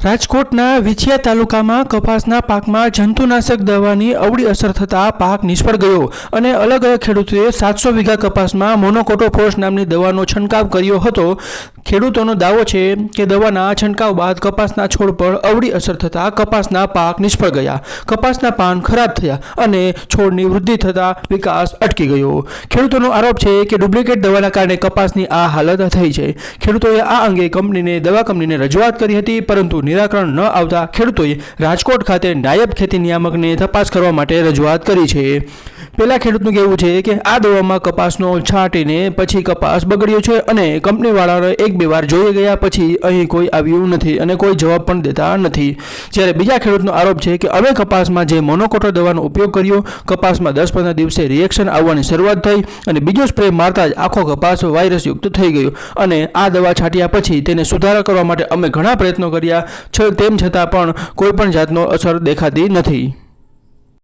રાજકોટના વિછિયા તાલુકામાં કપાસના પાકમાં જંતુનાશક દવાની અવળી અસર થતાં પાક નિષ્ફળ ગયો અને અલગ અલગ ખેડૂતોએ 700 વીઘા કપાસમાં મોનોકોટોફોસ નામની દવાનો છંટકાવ કર્યો હતો। ખેડૂતોનો દાવો છે કે દવાના છંટકાવ બાદ કપાસના છોડ પર અવળી અસર થતાં કપાસના પાક નિષ્ફળ ગયા, કપાસના પાન ખરાબ થયા અને છોડની વૃદ્ધિ થતાં વિકાસ અટકી ગયો। ખેડૂતોનો આરોપ છે કે ડુપ્લિકેટ દવાના કારણે કપાસની આ હાલત થઈ છે। ખેડૂતોએ આ અંગે દવા કંપનીને રજૂઆત કરી હતી, પરંતુ નિરાકરણ ન આવતા ખેડૂતોએ રાજકોટ ખાતે નાયબ ખેતી નિયામકને તપાસ કરવા માટે રજૂઆત કરી છે। પહેલા ખેડૂતનું કહેવું છે કે આ દવામાં કપાસનો છાંટીને પછી કપાસ બગડ્યો છે અને કંપનીવાળાને 1-2 વાર જોઈ ગયા પછી અહીં કોઈ આવ્યું નથી અને કોઈ જવાબ પણ દેતા નથી। જ્યારે બીજા ખેડૂતનો આરોપ છે કે અમે કપાસમાં જે મોનોકોટો દવાનો ઉપયોગ કર્યો, કપાસમાં 10-15 દિવસે રિએક્શન આવવાની શરૂઆત થઈ અને બીજો સ્પ્રે મારતા જ આખો કપાસ વાયરસયુક્ત થઈ ગયો અને આ દવા છાંટ્યા પછી તેને સુધારા કરવા માટે અમે ઘણા પ્રયત્નો કર્યા, તેમ છતાં પણ કોઈ પણ જાતનો અસર દેખાતી નથી।